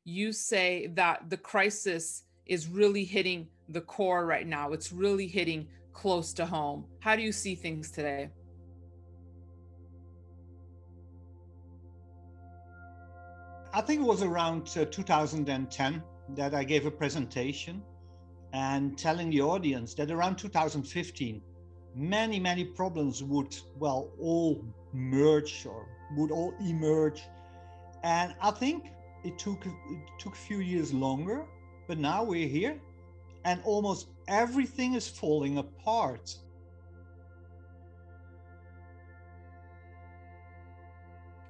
you say that the crisis is really hitting the core right now. It's really hitting close to home. How do you see things today? I think it was around 2010 that I gave a presentation and telling the audience that around 2015, many problems would, well, all merge or would all emerge. And I think it took a few years longer, but now we're here and almost everything is falling apart.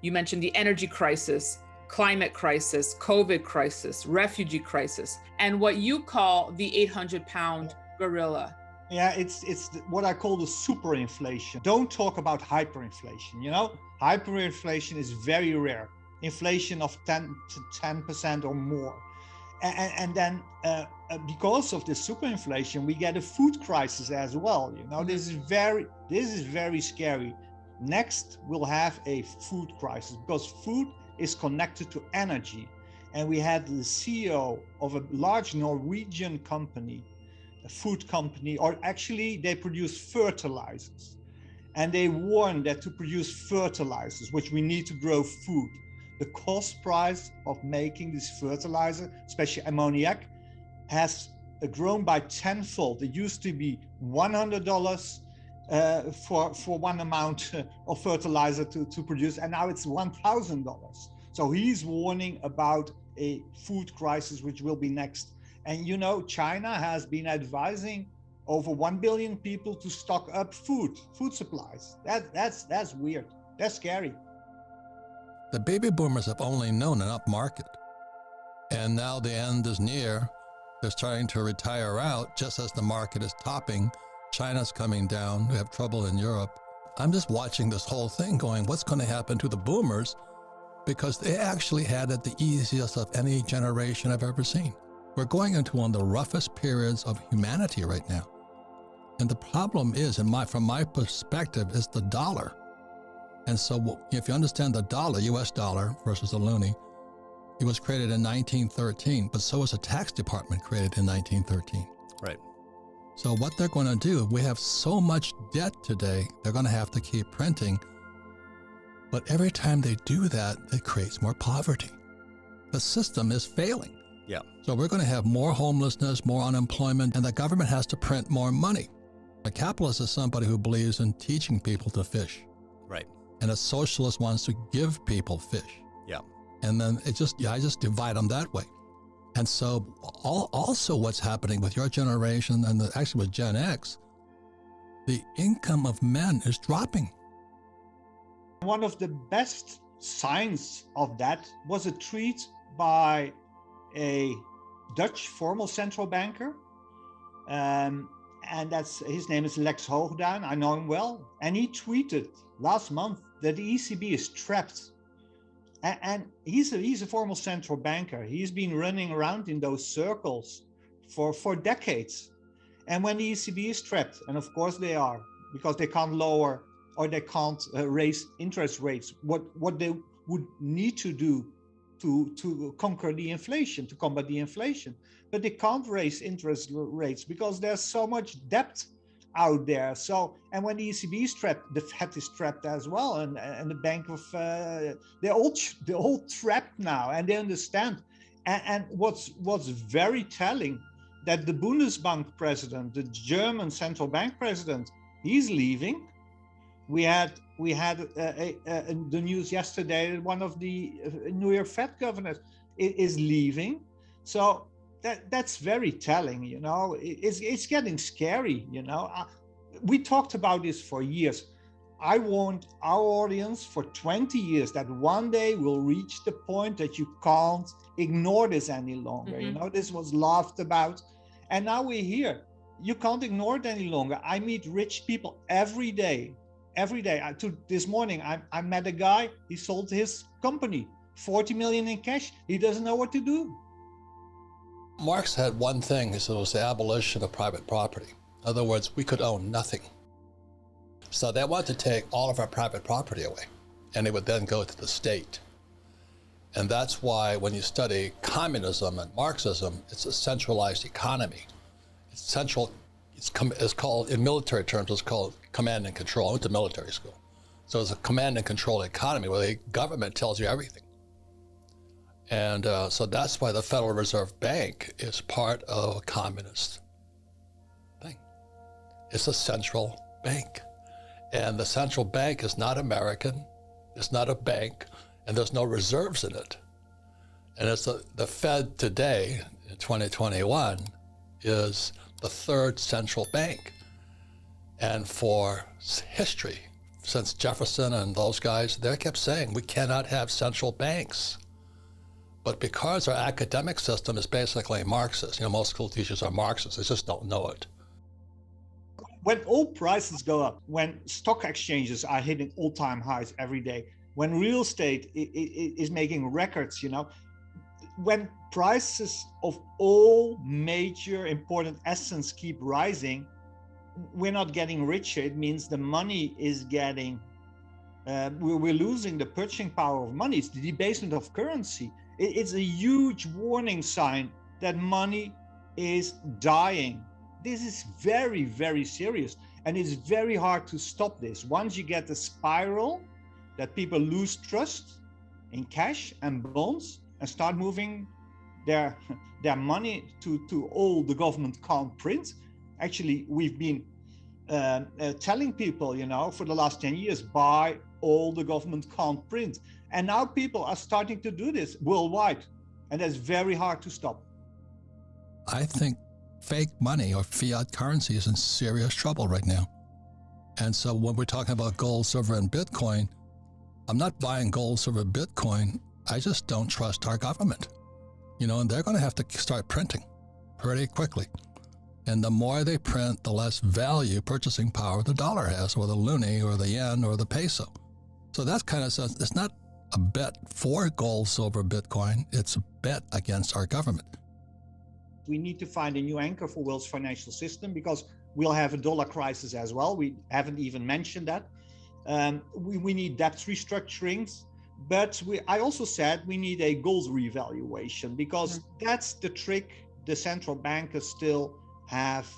You mentioned the energy crisis, climate crisis, COVID crisis, refugee crisis, and what you call the 800-pound gorilla. Yeah, it's what I call the superinflation. Don't talk about hyperinflation. You know, hyperinflation is very rare. Inflation of 10% or more. And then because of the superinflation, we get a food crisis as well. You know, this is very scary. Next, we'll have a food crisis because food is connected to energy. And we had the CEO of a large Norwegian company, a food company, or actually they produce fertilizers. And they warned that to produce fertilizers, which we need to grow food, the cost price of making this fertilizer, especially ammoniac, has grown by tenfold. It used to be $100 for one amount of fertilizer to produce, and now it's $1,000. So he's warning about a food crisis, which will be next. And you know, China has been advising over 1 billion people to stock up food supplies. That's weird. That's scary. The baby boomers have only known an up market, and now the end is near. They're starting to retire out just as the market is topping. China's coming down. We have trouble in Europe. I'm just watching this whole thing going, what's going to happen to the boomers? Because they actually had it the easiest of any generation I've ever seen. We're going into one of the roughest periods of humanity right now. And the problem is, from my perspective, is the dollar. And so if you understand the dollar, US dollar versus the loonie, it was created in 1913, but so was a tax department created in 1913. Right. So what they're going to do, we have so much debt today, they're going to have to keep printing. But every time they do that, it creates more poverty. The system is failing. Yeah. So we're going to have more homelessness, more unemployment, and the government has to print more money. A capitalist is somebody who believes in teaching people to fish. Right. And a socialist wants to give people fish. Yeah. And then I just divide them that way. And so also what's happening with your generation and actually with Gen X, the income of men is dropping. One of the best signs of that was a tweet by a Dutch former central banker. And his name is Lex Hoogduin. I know him well. And he tweeted last month that the ECB is trapped. And he's a former central banker. He's been running around in those circles for decades. And when the ECB is trapped, and of course they are, because they can't lower or they can't raise interest rates, what they would need to do to conquer the inflation, to combat the inflation. But they can't raise interest rates because there's so much debt out there. So, and when the ECB is trapped, the Fed is trapped as well, and the Bank of they're all trapped now, and they understand. And what's very telling, that the Bundesbank president, the German central bank president, he's leaving. We had the news yesterday that one of the New York Fed governors is leaving. So that's very telling, you know. It's getting scary, you know. We talked about this for years. I warned our audience for 20 years that one day we'll reach the point that you can't ignore this any longer. Mm-hmm. You know, this was laughed about, and now we're here. You can't ignore it any longer. I meet rich people every day. This morning, I met a guy. He sold his company, 40 million in cash. He doesn't know what to do. Marx had one thing. He said it was the abolition of private property. In other words, we could own nothing. So they wanted to take all of our private property away, and it would then go to the state. And that's why when you study communism and Marxism, it's a centralized economy. It's central, it's called, in military terms, it's called command and control. I went to military school. So it's a command and control economy where the government tells you everything. And so that's why the Federal Reserve Bank is part of a communist thing. It's a central bank. And the central bank is not American, it's not a bank, and there's no reserves in it. And it's the Fed today, in 2021, is the third central bank. And for history, since Jefferson and those guys, they kept saying, we cannot have central banks. But because our academic system is basically Marxist, most school teachers are Marxists, they just don't know it. When oil prices go up, when stock exchanges are hitting all-time highs every day, when real estate is making records, when prices of all major important assets keep rising, we're not getting richer. It means the money is getting, we're losing the purchasing power of money. It's the debasement of currency. It's a huge warning sign that money is dying. This is very, very serious. And it's very hard to stop this. Once you get the spiral that people lose trust in cash and bonds and start moving their money to all the government can't print. Actually, we've been telling people, for the last 10 years, buy all the government can't print. And now people are starting to do this worldwide. And that's very hard to stop. I think fake money or fiat currency is in serious trouble right now. And so when we're talking about gold, silver, and Bitcoin, I'm not buying gold, silver, Bitcoin. I just don't trust our government. And they're going to have to start printing pretty quickly. And the more they print, the less value, purchasing power the dollar has, or the loonie, or the yen, or the peso. So that's kind of, it's not a bet for gold, silver, Bitcoin. It's a bet against our government. We need to find a new anchor for world's financial system because we'll have a dollar crisis as well. We haven't even mentioned that. We need debt restructurings, but I also said we need a gold revaluation because that's the trick the central bankers still have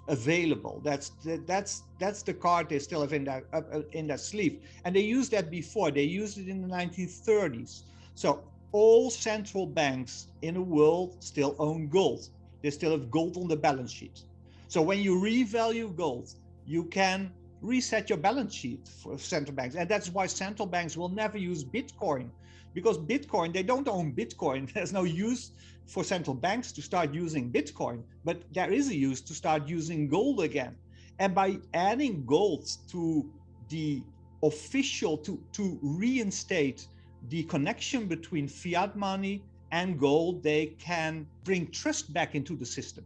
available. That's the card they still have in their sleeve, and they used that before. They used it in the 1930s. So all central banks in the world still own gold. They still have gold on the balance sheet. So when you revalue gold, you can reset your balance sheet for central banks. And that's why central banks will never use Bitcoin, because Bitcoin, they don't own Bitcoin. There's no use for central banks to start using Bitcoin, but there is a use to start using gold again. And by adding gold to the official, to reinstate the connection between fiat money and gold, they can bring trust back into the system.